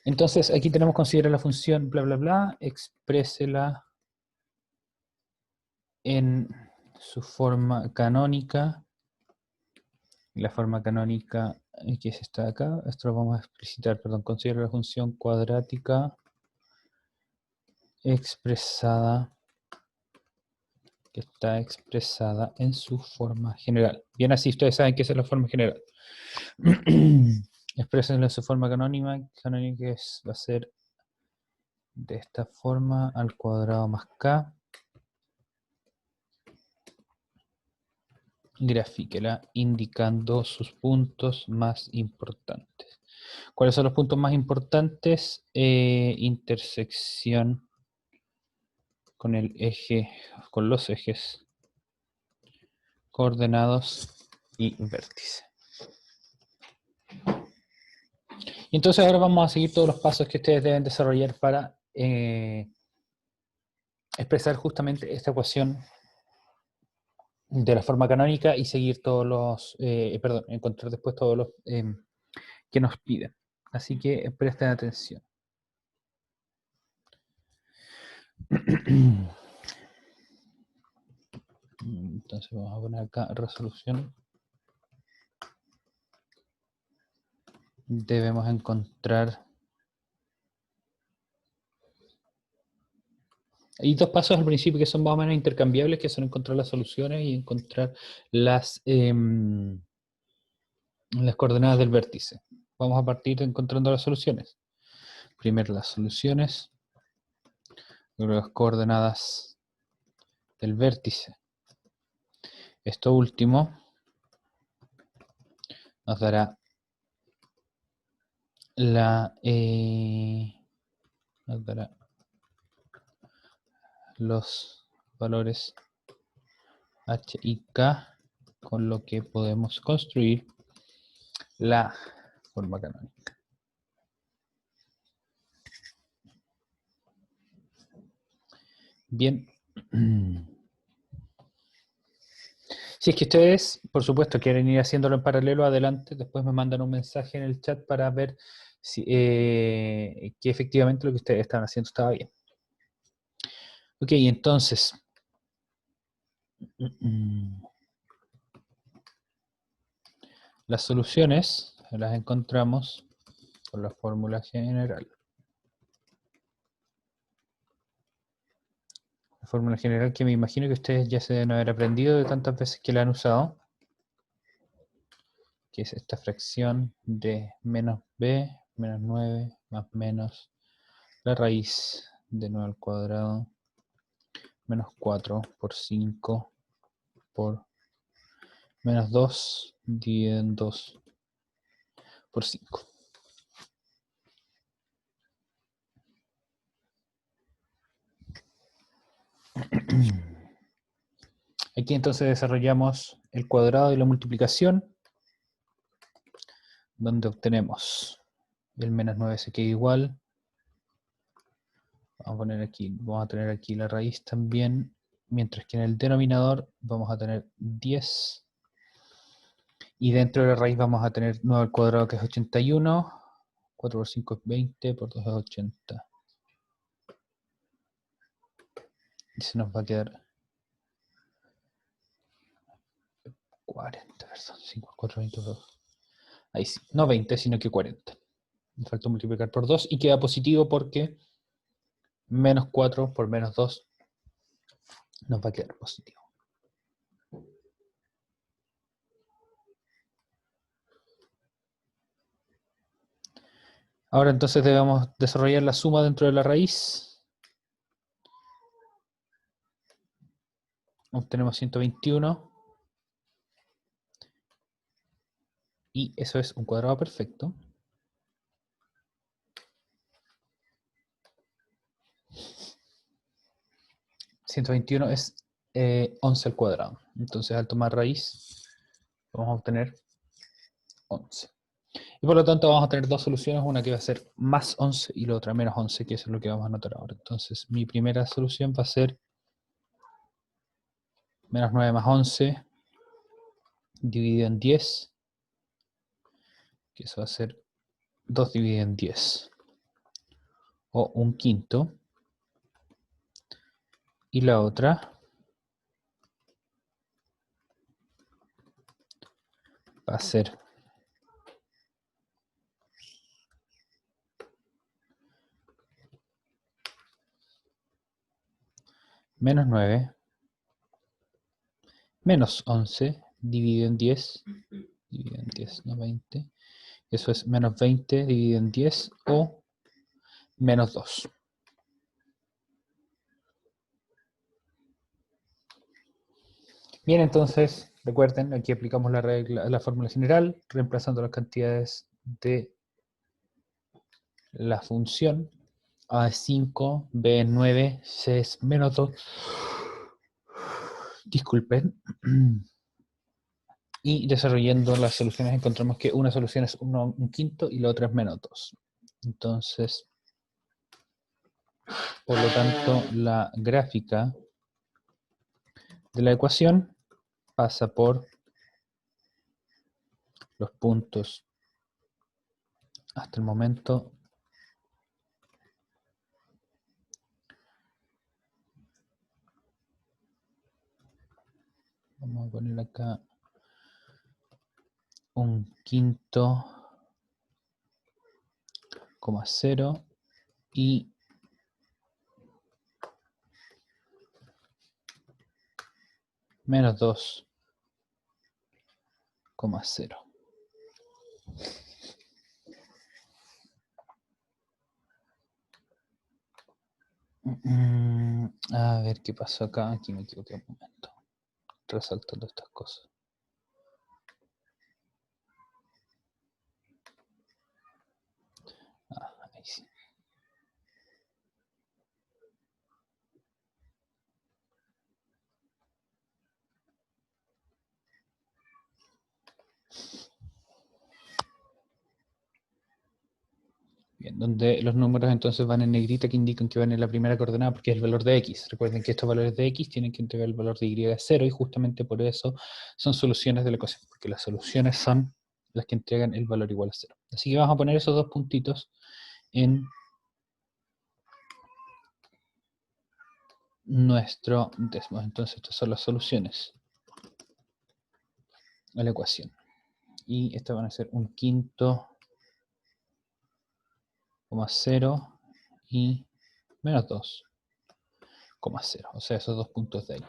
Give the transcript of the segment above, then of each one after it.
Entonces, aquí tenemos considerar la función bla, bla, bla, exprésela en su forma canónica. La forma canónica que es esta de acá, esto lo vamos a explicitar, perdón, considera la función cuadrática expresada, que está expresada en su forma general. Bien, así ustedes saben que esa es la forma general. Exprésenla en su forma canónica va a ser de esta forma al cuadrado más k. Grafíquela indicando sus puntos más importantes. ¿Cuáles son los puntos más importantes? Intersección con el eje, con los ejes coordenados y vértice. Y entonces ahora vamos a seguir todos los pasos que ustedes deben desarrollar para expresar justamente esta ecuación de la forma canónica y seguir todos los, encontrar después todos los que nos piden. Así que presten atención. Entonces vamos a poner acá resolución. Debemos encontrar. Hay dos pasos al principio que son más o menos intercambiables, que son encontrar las soluciones y encontrar las coordenadas del vértice. Vamos a partir encontrando las soluciones. Primero las soluciones, luego las coordenadas del vértice. Esto último nos dará los valores h y k, con lo que podemos construir la forma canónica. Bien. Si es que ustedes, por supuesto, quieren ir haciéndolo en paralelo, adelante, después me mandan un mensaje en el chat para ver si, que efectivamente lo que ustedes estaban haciendo estaba bien. Ok, entonces. Las soluciones las encontramos con la fórmula general. La fórmula general que me imagino que ustedes ya se deben haber aprendido de tantas veces que la han usado, que es esta fracción de menos b, menos 9, más menos la raíz de 9 al cuadrado, menos 4 por 5 por menos 2 dividido en 2 por 5. Aquí entonces desarrollamos el cuadrado y la multiplicación, donde obtenemos el menos 9 se queda igual. Vamos a poner aquí, vamos a tener aquí la raíz también, mientras que en el denominador vamos a tener 10. Y dentro de la raíz vamos a tener 9 al cuadrado, que es 81. 4 por 5 es 20, por 2 es 80. Y se nos va a quedar 40, perdón, 5 por 4, 22. Ahí sí, no 20, sino que 40. Me falta multiplicar por 2 y queda positivo porque menos 4 por menos 2 nos va a quedar positivo. Ahora entonces debemos desarrollar la suma dentro de la raíz. Obtenemos 121. Y eso es un cuadrado perfecto. 121 es 11 al cuadrado. Entonces al tomar raíz vamos a obtener 11. Y por lo tanto vamos a tener dos soluciones, una que va a ser más 11 y la otra menos 11, que eso es lo que vamos a anotar ahora. Entonces mi primera solución va a ser menos 9 más 11 dividido en 10, que eso va a ser 2 dividido en 10. o un quinto. Y la otra va a ser menos 9 menos 11 dividido en 10, dividido en 10, no 20. Eso es menos 20 dividido en 10 o menos 2. Bien, entonces, recuerden, aquí aplicamos la regla, la fórmula general, reemplazando las cantidades de la función. A es 5, B es 9, C es menos 2. Disculpen. Y desarrollando las soluciones encontramos que una solución es un quinto y la otra es menos 2. Entonces, por lo tanto, la gráfica de la ecuación pasa por los puntos hasta el momento vamos a poner acá un quinto, 0 y menos 2, 0. A ver qué pasó acá. Aquí me equivoqué un momento. Resaltando estas cosas. Ahí sí. Bien, donde los números entonces van en negrita que indican que van en la primera coordenada porque es el valor de x. Recuerden que estos valores de x tienen que entregar el valor de y a 0 y justamente por eso son soluciones de la ecuación, porque las soluciones son las que entregan el valor igual a 0. Así que vamos a poner esos dos puntitos en nuestro décimo. Entonces estas son las soluciones a la ecuación. Y estas van a ser un quinto, 0 y menos 2, 0. O sea, esos dos puntos de ahí.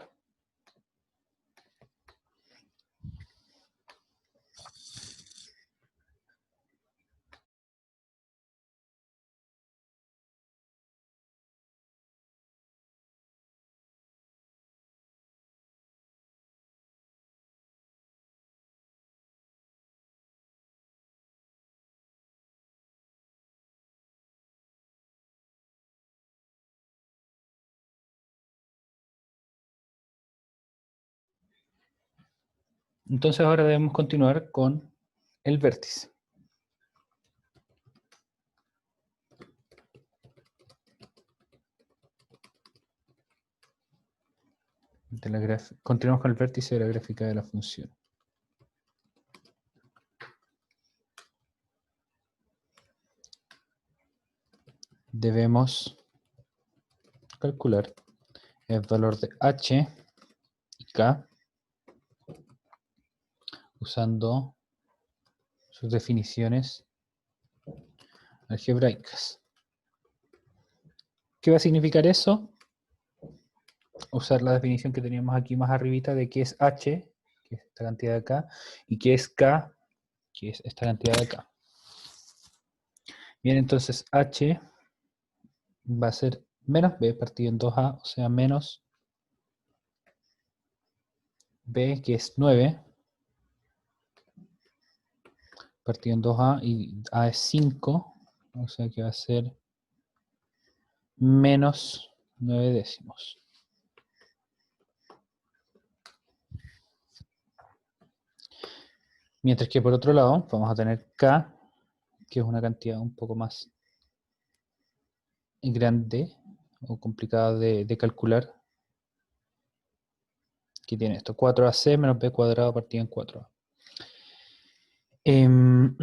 Entonces ahora debemos continuar con el vértice. Continuamos con el vértice de la gráfica de la función. Debemos calcular el valor de h y k usando sus definiciones algebraicas. ¿Qué va a significar eso? Usar la definición que teníamos aquí más arribita de qué es h, que es esta cantidad de acá, y qué es k, que es esta cantidad de acá. Bien, entonces h va a ser menos b partido en 2a, o sea, menos b, que es 9, partido en 2a, y a es 5, o sea que va a ser menos 9 décimos. Mientras que por otro lado vamos a tener k, que es una cantidad un poco más grande o complicada de calcular, que tiene esto, 4ac menos b cuadrado partido en 4a. En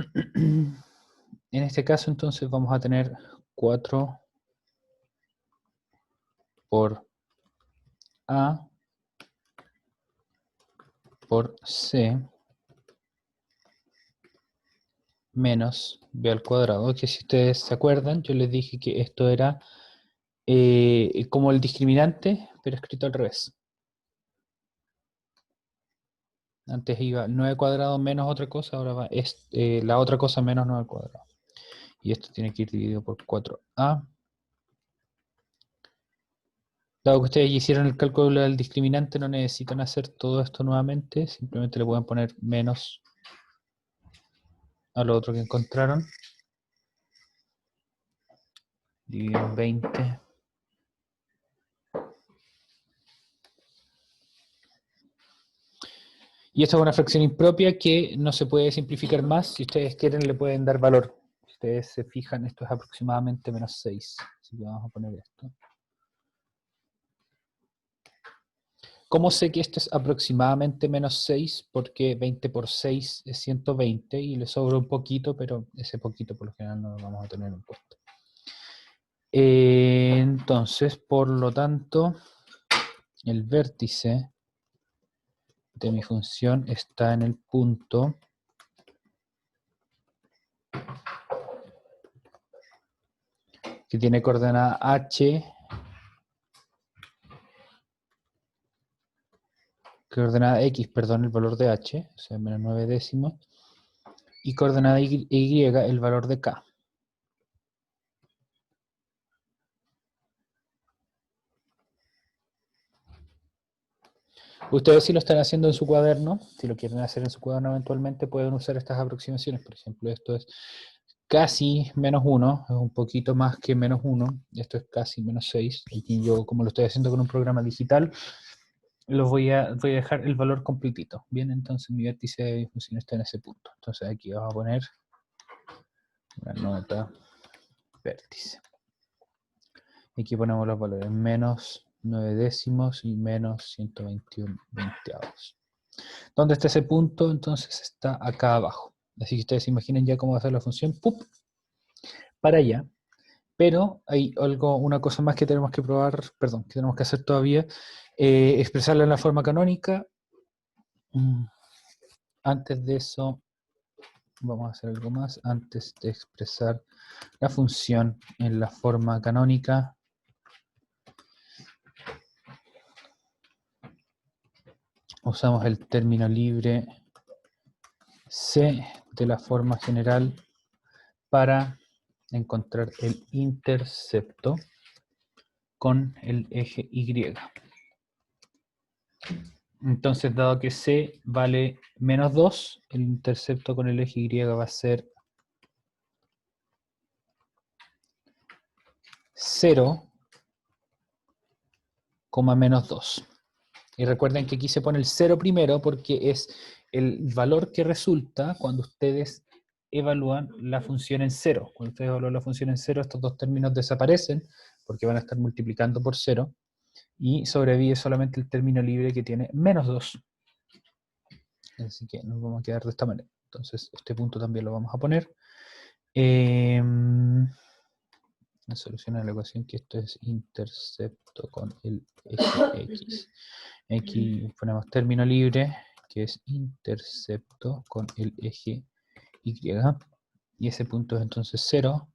este caso entonces vamos a tener 4 por A por C menos B al cuadrado, que si ustedes se acuerdan, yo les dije que esto era como el discriminante, pero escrito al revés. Antes iba 9 cuadrado menos otra cosa, ahora va la otra cosa menos 9 al cuadrado. Y esto tiene que ir dividido por 4A. Dado que ustedes hicieron el cálculo del discriminante, no necesitan hacer todo esto nuevamente, simplemente le pueden poner menos a lo otro que encontraron. Dividido en 20. Y esta es una fracción impropia que no se puede simplificar más. Si ustedes quieren, le pueden dar valor. Si ustedes se fijan, esto es aproximadamente menos 6. Así que vamos a poner esto. ¿Cómo sé que esto es aproximadamente menos 6? Porque 20 por 6 es 120 y le sobra un poquito, pero ese poquito por lo general no lo vamos a tener en cuenta. Entonces, por lo tanto, el vértice de mi función está en el punto que tiene coordenada h, coordenada x, perdón, el valor de h, o sea, menos 9 décimos, y coordenada y, el valor de k. Ustedes si lo están haciendo en su cuaderno, si lo quieren hacer en su cuaderno eventualmente, pueden usar estas aproximaciones. Por ejemplo, esto es casi menos 1, es un poquito más que menos 1, esto es casi menos 6. Aquí yo, como lo estoy haciendo con un programa digital, los voy a dejar el valor completito. Bien, entonces mi vértice de mi función está en ese punto. Entonces aquí vamos a poner una nota vértice. Aquí ponemos los valores menos 9 décimos y menos 121 veinteavos. ¿Dónde está ese punto? Entonces está acá abajo. Así que ustedes imaginen ya cómo va a ser la función. ¡Pup! Para allá. Pero hay una cosa más que tenemos que probar, perdón, que tenemos que hacer todavía. Expresarla en la forma canónica. Antes de eso, vamos a hacer algo más. Antes de expresar la función en la forma canónica, usamos el término libre C de la forma general para encontrar el intercepto con el eje Y. Entonces, dado que C vale menos 2, el intercepto con el eje Y va a ser 0, menos 2. Y recuerden que aquí se pone el 0 primero porque es el valor que resulta cuando ustedes evalúan la función en 0. Cuando ustedes evalúan la función en 0, estos dos términos desaparecen porque van a estar multiplicando por 0 y sobrevive solamente el término libre que tiene menos 2. Así que nos vamos a quedar de esta manera. Entonces, este punto también lo vamos a poner. La solución a la ecuación que esto es intercepto con el eje X. Aquí ponemos término libre, que es intercepto con el eje Y. Y ese punto es entonces 0,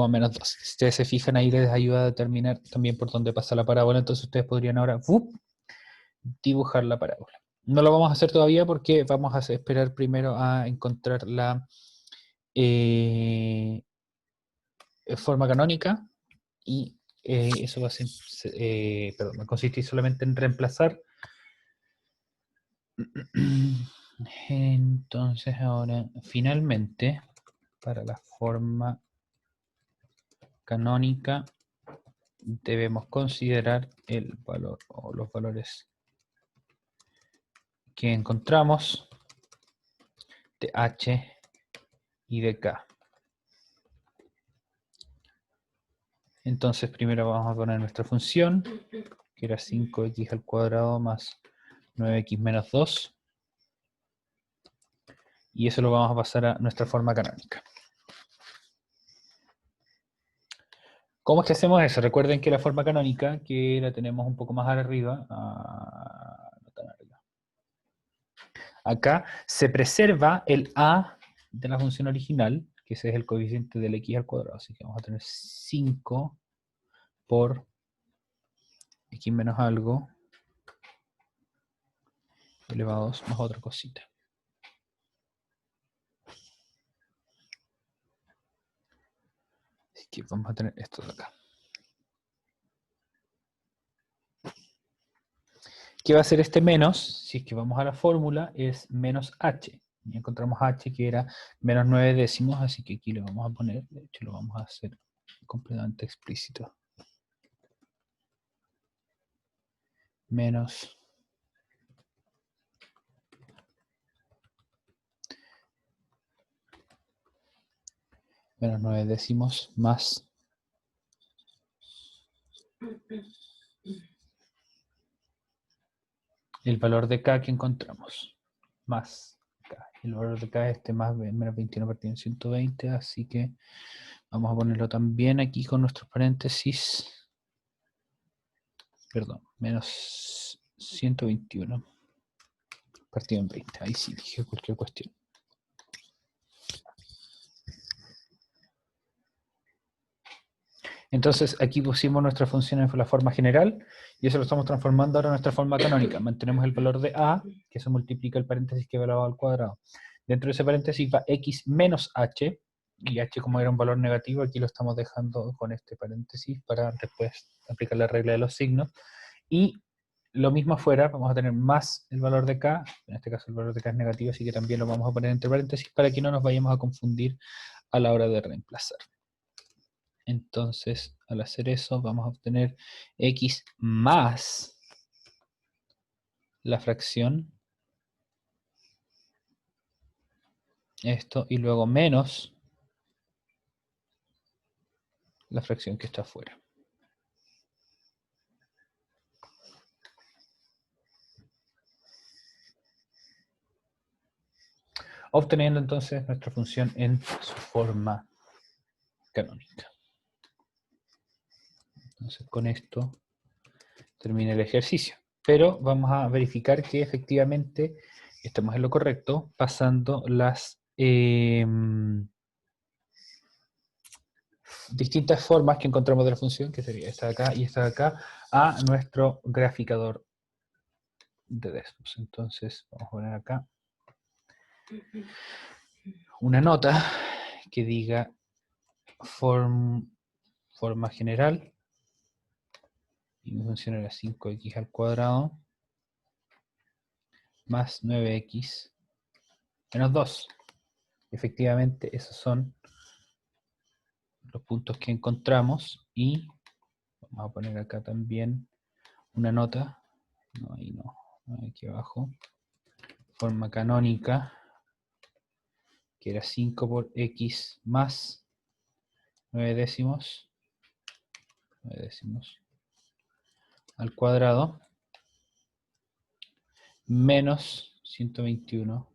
menos 2. Si ustedes se fijan ahí les ayuda a determinar también por dónde pasa la parábola. Entonces ustedes podrían ahora dibujar la parábola. No lo vamos a hacer todavía porque vamos a esperar primero a encontrar la forma canónica y eso va a ser, va a consistir solamente en reemplazar. Entonces ahora finalmente para la forma canónica debemos considerar el valor o los valores que encontramos de h y de k. Entonces primero vamos a poner nuestra función, que era 5x al cuadrado más 9x menos 2. Y eso lo vamos a pasar a nuestra forma canónica. ¿Cómo es que hacemos eso? Recuerden que la forma canónica, que la tenemos un poco más arriba, no tan arriba. Acá se preserva el a de la función original, que ese es el coeficiente del x al cuadrado. Así que vamos a tener 5 por x menos algo elevado a 2 más otra cosita. Así que vamos a tener esto de acá. ¿Qué va a ser este menos? Si es que vamos a la fórmula, es menos h. Y encontramos h que era menos 9 décimos, así que aquí lo vamos a poner. De hecho, lo vamos a hacer completamente explícito. Menos 9 décimos más el valor de k que encontramos. Más k. El valor de k es este más menos 21 partido en 120, así que vamos a ponerlo también aquí con nuestros paréntesis. Perdón, menos 121 partido en 20. Ahí sí dije cualquier cuestión. Entonces aquí pusimos nuestra función en la forma general y eso lo estamos transformando ahora en nuestra forma canónica. Mantenemos el valor de a, que eso multiplica el paréntesis que va elevado al cuadrado. Dentro de ese paréntesis va x menos h, y h como era un valor negativo, aquí lo estamos dejando con este paréntesis para después aplicar la regla de los signos. Y lo mismo afuera, vamos a tener más el valor de k, en este caso el valor de k es negativo, así que también lo vamos a poner entre paréntesis para que no nos vayamos a confundir a la hora de reemplazar. Entonces, al hacer eso, vamos a obtener x más la fracción, esto, y luego menos la fracción que está afuera. Obteniendo entonces nuestra función en su forma canónica. Entonces, con esto termina el ejercicio. Pero vamos a verificar que efectivamente estamos en lo correcto, pasando las distintas formas que encontramos de la función, que sería esta de acá y esta de acá, a nuestro graficador de Desmos. Entonces, vamos a poner acá una nota que diga forma general, y mi función era 5x al cuadrado más 9x menos 2. Efectivamente, esos son los puntos que encontramos, y vamos a poner acá también una nota, no, ahí no, aquí abajo, forma canónica, que era 5 por x más 9 décimos al cuadrado menos 121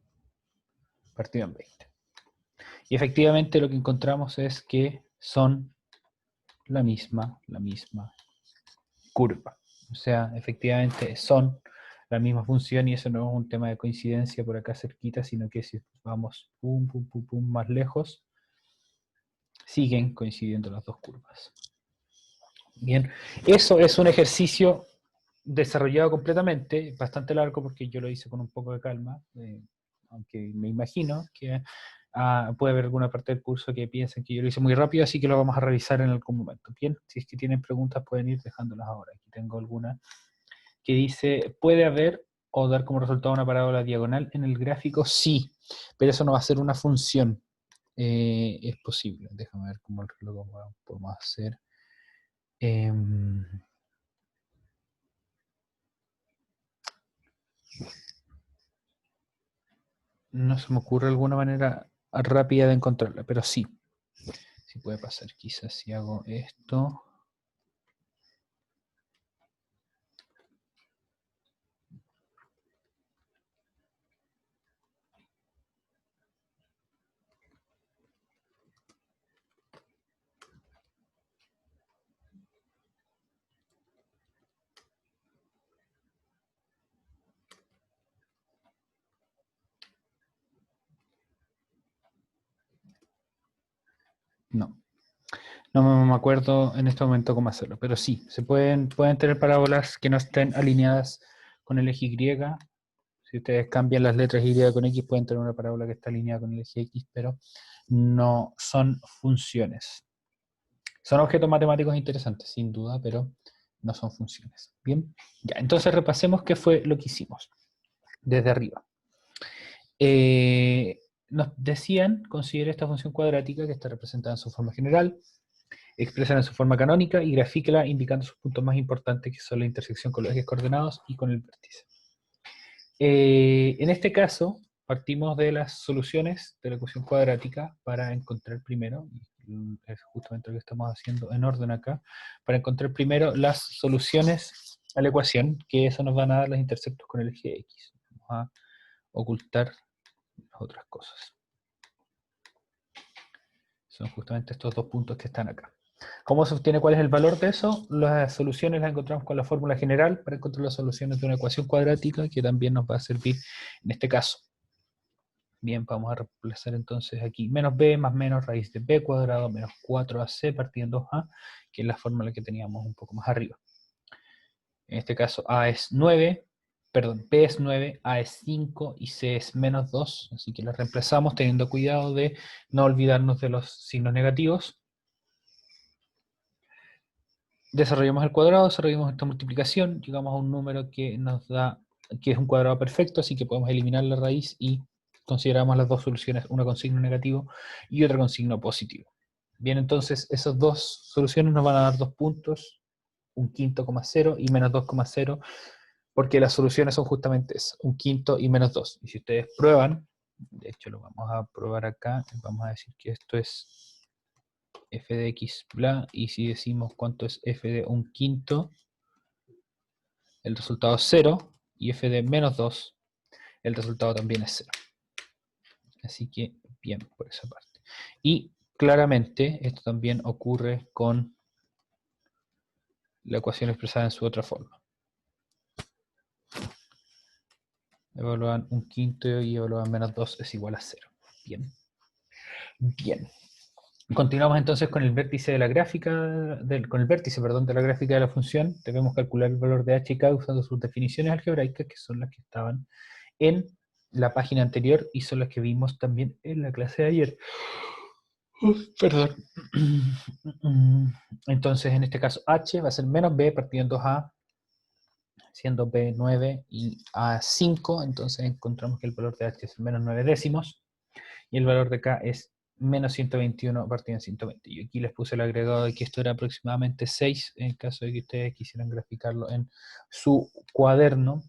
partido en 20. Y efectivamente lo que encontramos es que son la misma curva. O sea, efectivamente son la misma función, y eso no es un tema de coincidencia por acá cerquita, sino que si vamos pum, pum, pum, pum, más lejos, siguen coincidiendo las dos curvas. Bien, eso es un ejercicio desarrollado completamente, bastante largo porque yo lo hice con un poco de calma, aunque me imagino que puede haber alguna parte del curso que piensen que yo lo hice muy rápido, así que lo vamos a revisar en algún momento. Bien, si es que tienen preguntas pueden ir dejándolas ahora. Aquí tengo alguna que dice, ¿puede haber o dar como resultado una parábola diagonal en el gráfico? Sí, pero eso no va a ser una función. Es posible. Déjame ver cómo lo podemos hacer. No se me ocurre alguna manera rápida de encontrarla, pero sí. Sí puede pasar. Quizás si hago esto. No. No me acuerdo en este momento cómo hacerlo, pero sí, pueden tener parábolas que no estén alineadas con el eje Y. Si ustedes cambian las letras Y con X, pueden tener una parábola que está alineada con el eje X, pero no son funciones. Son objetos matemáticos interesantes, sin duda, pero no son funciones. Bien, ya, entonces repasemos qué fue lo que hicimos desde arriba. Nos decían, considere esta función cuadrática que está representada en su forma general, expresa en su forma canónica y grafíquela indicando sus puntos más importantes, que son la intersección con los ejes coordenados y con el vértice. En este caso, partimos de las soluciones de la ecuación cuadrática para encontrar primero, es justamente lo que estamos haciendo en orden acá, para encontrar primero las soluciones a la ecuación, que eso nos van a dar los intersectos con el eje X. Vamos a ocultar las otras cosas. Son justamente estos dos puntos que están acá. ¿Cómo se obtiene cuál es el valor de eso? Las soluciones las encontramos con la fórmula general para encontrar las soluciones de una ecuación cuadrática, que también nos va a servir en este caso. Bien, vamos a reemplazar entonces aquí menos b más menos raíz de b cuadrado menos 4ac partido en 2a, que es la fórmula que teníamos un poco más arriba. En este caso a es 9, perdón, b es 9, a es 5 y c es menos 2, así que las reemplazamos teniendo cuidado de no olvidarnos de los signos negativos. Desarrollamos el cuadrado, desarrollamos esta multiplicación, llegamos a un número que nos da, que es un cuadrado perfecto, así que podemos eliminar la raíz y consideramos las dos soluciones, una con signo negativo y otra con signo positivo. Bien, entonces esas dos soluciones nos van a dar 2 puntos, un quinto, 0 y menos 2,0, porque las soluciones son justamente eso, un quinto y menos 2. Y si ustedes prueban, de hecho lo vamos a probar acá, vamos a decir que esto es f de x bla, y si decimos cuánto es f de un quinto, el resultado es 0, y f de menos 2, el resultado también es 0. Así que bien por esa parte. Y claramente esto también ocurre con la ecuación expresada en su otra forma. Evaluaban un quinto y evaluaban menos 2 es igual a 0. Bien. Bien. Continuamos entonces con el vértice de la gráfica, con el vértice, perdón, de la gráfica de la función. Debemos calcular el valor de h y k usando sus definiciones algebraicas, que son las que estaban en la página anterior y son las que vimos también en la clase de ayer. Perdón. Entonces, en este caso, h va a ser menos b partido en 2a, siendo b 9 y a 5, entonces encontramos que el valor de h es menos 9 décimos, y el valor de k es menos 121 partido en 120. Yo aquí les puse el agregado de que esto era aproximadamente 6, en caso de que ustedes quisieran graficarlo en su cuaderno,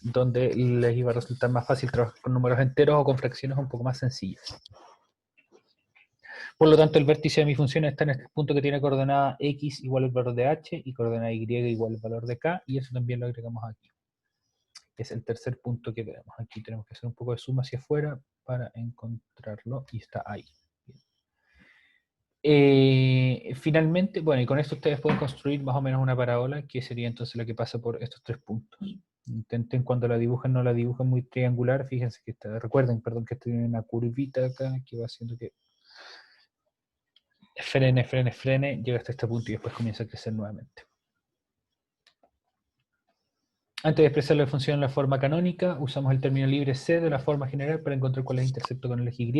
donde les iba a resultar más fácil trabajar con números enteros o con fracciones un poco más sencillas. Por lo tanto, el vértice de mi función está en este punto que tiene coordenada x igual al valor de h y coordenada y igual al valor de k, y eso también lo agregamos aquí. Es el tercer punto que tenemos. Aquí tenemos que hacer un poco de suma hacia afuera para encontrarlo, y está ahí. Finalmente, bueno, y con esto ustedes pueden construir más o menos una parábola, que sería entonces la que pasa por estos 3 puntos. Intenten cuando la dibujen, no la dibujen muy triangular, fíjense que recuerden, perdón, que tiene una curvita acá que va haciendo que frene, llega hasta este punto y después comienza a crecer nuevamente. Antes de expresar la función en la forma canónica, usamos el término libre C de la forma general para encontrar cuál es el intersecto con el eje Y.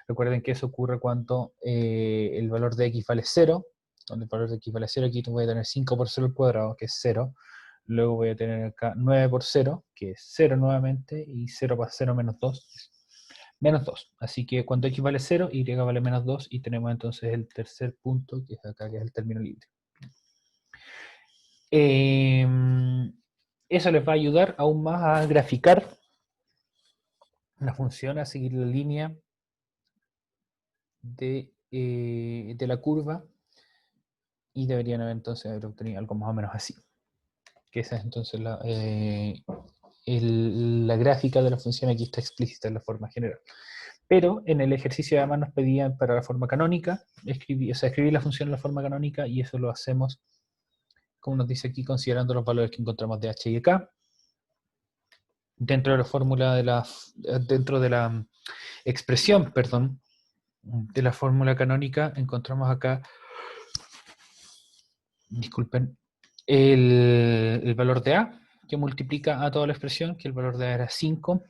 Recuerden que eso ocurre cuando el valor de x vale 0. Donde el valor de x vale 0, aquí voy a tener 5 por 0 al cuadrado, que es 0. Luego voy a tener acá 9 por 0, que es 0 nuevamente, y 0 por 0 menos 2, menos 2. Así que cuando x vale 0, y vale menos 2, y tenemos entonces el tercer punto, que es acá, que es el término libre. Eso les va a ayudar aún más a graficar la función, a seguir la línea de la curva, y deberían haber entonces haber obtenido algo más o menos así. Que esa es entonces la gráfica de la función. Aquí está explícita en la forma general. Pero en el ejercicio además nos pedían para la forma canónica, escribir la función en la forma canónica, y eso lo hacemos, como nos dice aquí, considerando los valores que encontramos de h y de k. Dentro de la fórmula dentro de la expresión, perdón, de la fórmula canónica encontramos acá, disculpen, el valor de A, que multiplica a toda la expresión, que el valor de A era 5,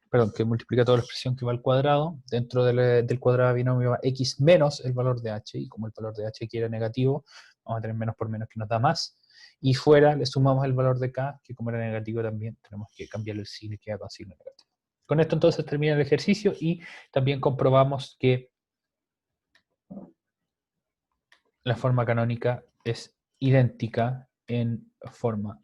perdón, que multiplica toda la expresión que va al cuadrado. Dentro del cuadrado binomio va x menos el valor de h, y como el valor de h aquí era negativo, vamos a tener menos por menos que nos da más. Y fuera le sumamos el valor de k, que como era negativo también tenemos que cambiarle el signo y queda con signo negativo. Con esto entonces termina el ejercicio y también comprobamos que la forma canónica es idéntica en forma,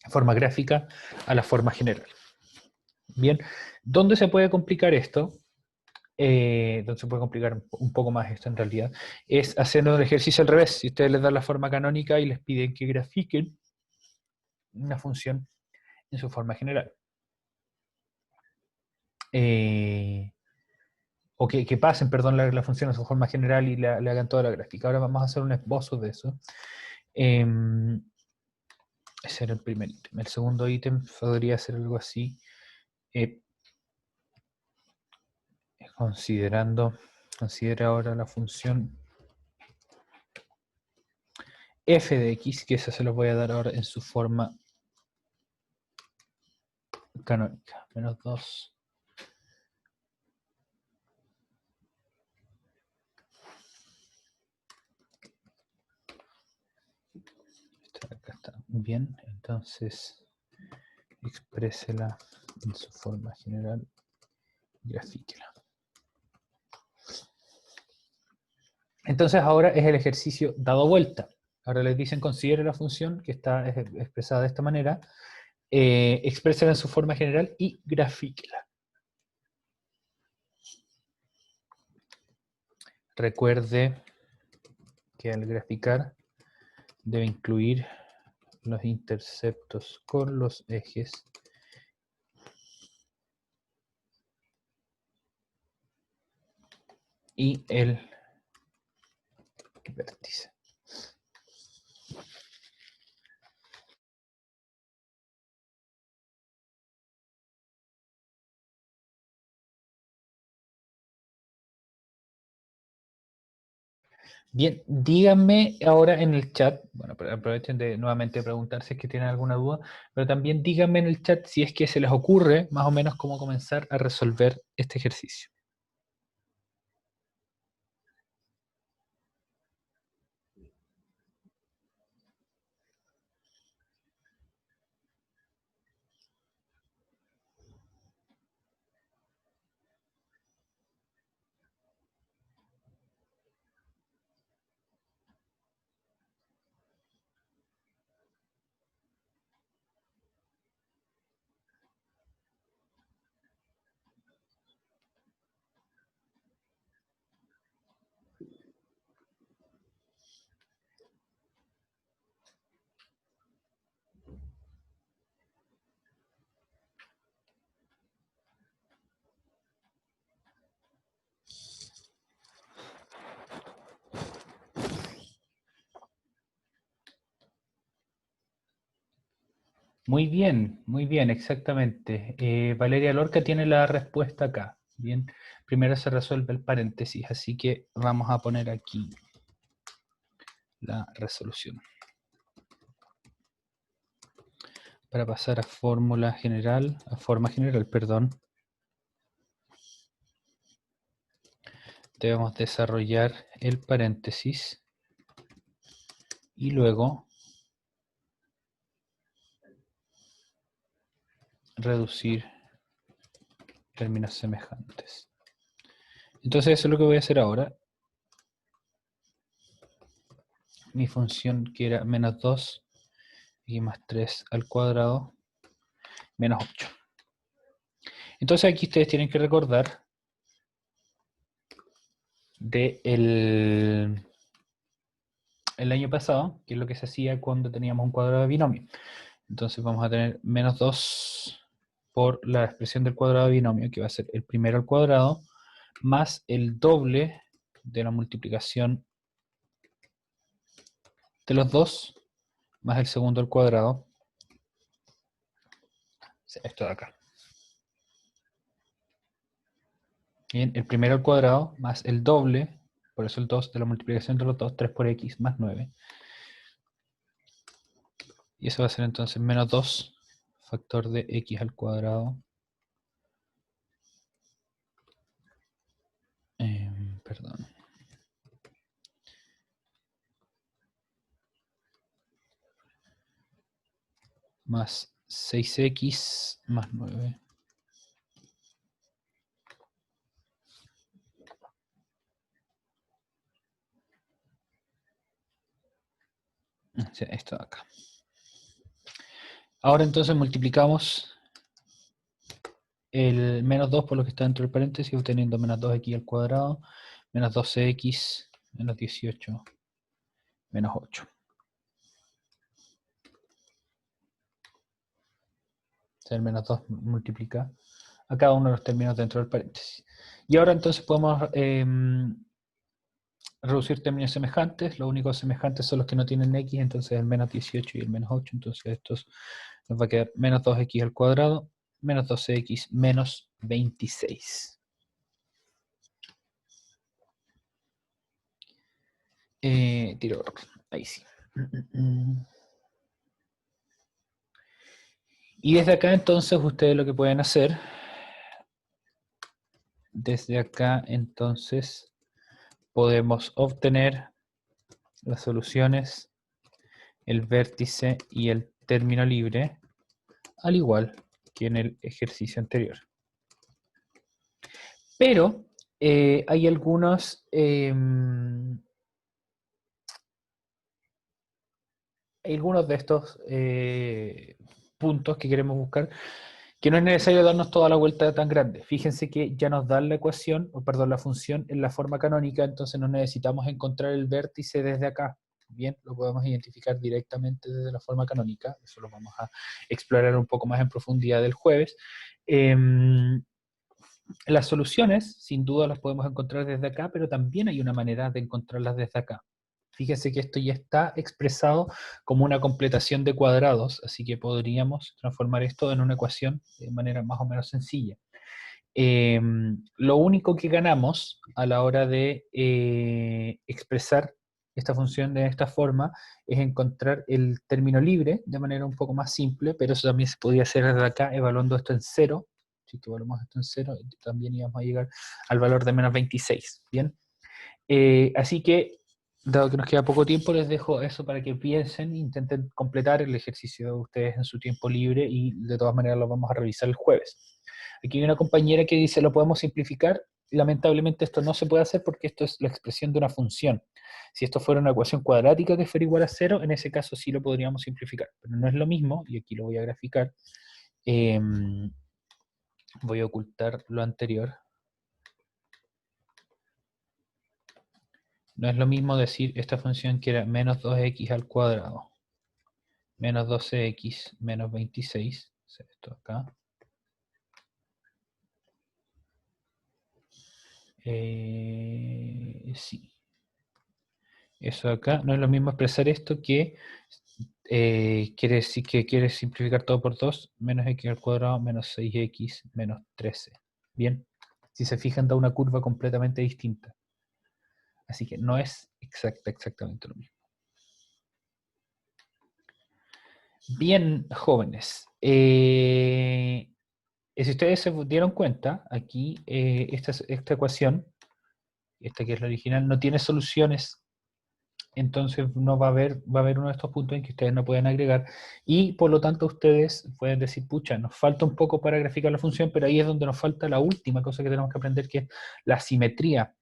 forma gráfica a la forma general. Bien, ¿dónde se puede complicar esto? Donde se puede complicar un poco más esto en realidad, es haciendo el ejercicio al revés. Si ustedes les dan la forma canónica y les piden que grafiquen una función en su forma general. O que pasen, perdón, la función a su forma general y le hagan toda la gráfica. Ahora vamos a hacer un esbozo de eso. Ese era el primer ítem. El segundo ítem podría ser algo así. Considera ahora la función f de x, que esa se los voy a dar ahora en su forma canónica. Menos 2. Acá está. Bien, entonces exprésela en su forma general y grafíquela. Entonces ahora es el ejercicio dado vuelta. Ahora les dicen considere la función que está expresada de esta manera, exprésela en su forma general y grafíquela. Recuerde que al graficar debe incluir los interceptos con los ejes y el vértice. Bien, díganme ahora en el chat, bueno, aprovechen de nuevamente preguntar si es que tienen alguna duda, pero también díganme en el chat si es que se les ocurre más o menos cómo comenzar a resolver este ejercicio. Muy bien, exactamente. Valeria Lorca tiene la respuesta acá. Bien, primero se resuelve el paréntesis, así que vamos a poner aquí la resolución. Para pasar a forma general, perdón, debemos desarrollar el paréntesis y luego reducir términos semejantes. Entonces eso es lo que voy a hacer ahora. Mi función que era menos 2 y más 3 al cuadrado menos 8. Entonces aquí ustedes tienen que recordar de el año pasado, que es lo que se hacía cuando teníamos un cuadrado de binomio. Entonces vamos a tener menos 2 por la expresión del cuadrado de binomio, que va a ser el primero al cuadrado, más el doble de la multiplicación de los dos, más el segundo al cuadrado. Esto de acá. Bien, el primero al cuadrado más el doble, por eso el 2 de la multiplicación de los dos, 3 por x más 9. Y eso va a ser entonces menos 2 factor de x al cuadrado. Perdón. Más 6x más 9. Sí, esto de acá. Ahora entonces multiplicamos el menos 2 por lo que está dentro del paréntesis, obteniendo menos 2x al cuadrado, menos 12x, menos 18, menos 8. O sea, el menos 2 multiplica a cada uno de los términos dentro del paréntesis. Y ahora entonces podemos reducir términos semejantes. Los únicos semejantes son los que no tienen x, entonces el menos 18 y el menos 8. Entonces estos nos va a quedar menos 2x al cuadrado, menos 12x menos 26. Tiro, ahí sí. Y desde acá entonces ustedes lo que pueden hacer, desde acá entonces podemos obtener las soluciones, el vértice y el término libre, al igual que en el ejercicio anterior. Pero hay algunos de estos puntos que queremos buscar que no es necesario darnos toda la vuelta tan grande. Fíjense que ya nos dan la ecuación, o perdón, la función en la forma canónica, entonces no necesitamos encontrar el vértice desde acá. Bien, lo podemos identificar directamente desde la forma canónica. Eso lo vamos a explorar un poco más en profundidad el jueves. Las soluciones, sin duda, las podemos encontrar desde acá, pero también hay una manera de encontrarlas desde acá. Fíjense que esto ya está expresado como una completación de cuadrados, así que podríamos transformar esto en una ecuación de manera más o menos sencilla. Lo único que ganamos a la hora de expresar esta función de esta forma es encontrar el término libre de manera un poco más simple, pero eso también se podría hacer desde acá evaluando esto en 0. Si evaluamos esto en 0, también íbamos a llegar al valor de menos 26. ¿Bien? Así que, dado que nos queda poco tiempo, les dejo eso para que piensen, intenten completar el ejercicio de ustedes en su tiempo libre y de todas maneras lo vamos a revisar el jueves. Aquí hay una compañera que dice, ¿lo podemos simplificar? Lamentablemente esto no se puede hacer porque esto es la expresión de una función. Si esto fuera una ecuación cuadrática que fuera igual a 0, en ese caso sí lo podríamos simplificar, pero no es lo mismo, y aquí lo voy a graficar. Voy a ocultar lo anterior. No es lo mismo decir esta función que era menos 2x al cuadrado, menos 12x menos 26, esto acá. Sí. Eso acá, no es lo mismo expresar esto que quiere decir que quieres simplificar todo por 2, menos x al cuadrado, menos 6x, menos 13. Bien, si se fijan da una curva completamente distinta. Así que no es exactamente lo mismo. Bien, jóvenes. Si ustedes se dieron cuenta, aquí esta ecuación, esta que es la original, no tiene soluciones. Entonces no va a haber uno de estos puntos en que ustedes no pueden agregar y por lo tanto ustedes pueden decir, pucha, nos falta un poco para graficar la función, pero ahí es donde nos falta la última cosa que tenemos que aprender, que es la simetría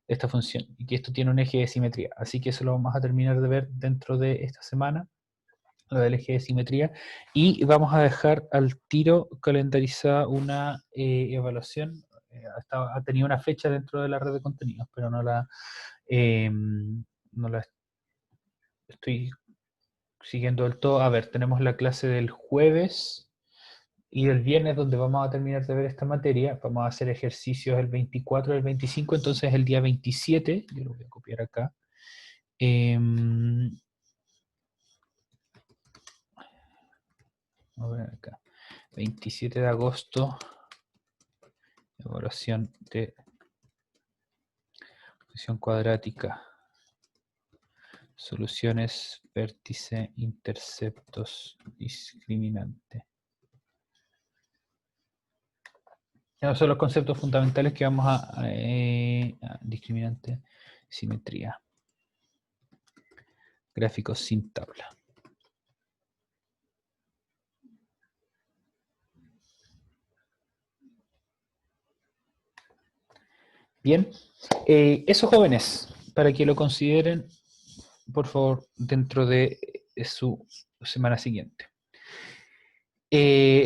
de esta función y que esto tiene un eje de simetría. Así que eso lo vamos a terminar de ver dentro de esta semana, lo del eje de simetría, y vamos a dejar al tiro calendarizada una evaluación. Ha tenido una fecha dentro de la red de contenidos, pero no la estoy siguiendo del todo. A ver, tenemos la clase del jueves y del viernes donde vamos a terminar de ver esta materia. Vamos a hacer ejercicios el 24 y el 25, entonces el día 27, yo lo voy a copiar acá. A ver acá, 27 de agosto, Evaluación de función cuadrática. Soluciones, vértice, interceptos, discriminante. Esos son los conceptos fundamentales que vamos a discriminante, simetría. Gráficos sin tabla. Bien, eso jóvenes, para que lo consideren, por favor, dentro de su semana siguiente.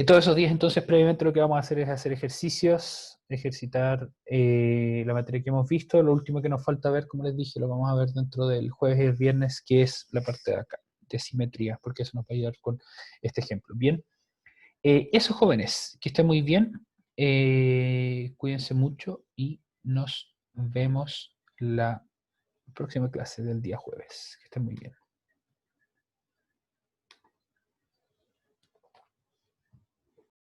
Todos esos días, entonces, previamente lo que vamos a hacer es hacer ejercicios, ejercitar la materia que hemos visto. Lo último que nos falta ver, como les dije, lo vamos a ver dentro del jueves y el viernes, que es la parte de acá, de simetría, porque eso nos va a ayudar con este ejemplo. Bien, eso jóvenes, que estén muy bien, cuídense mucho y nos vemos la próxima clase del día jueves. Que estén muy bien.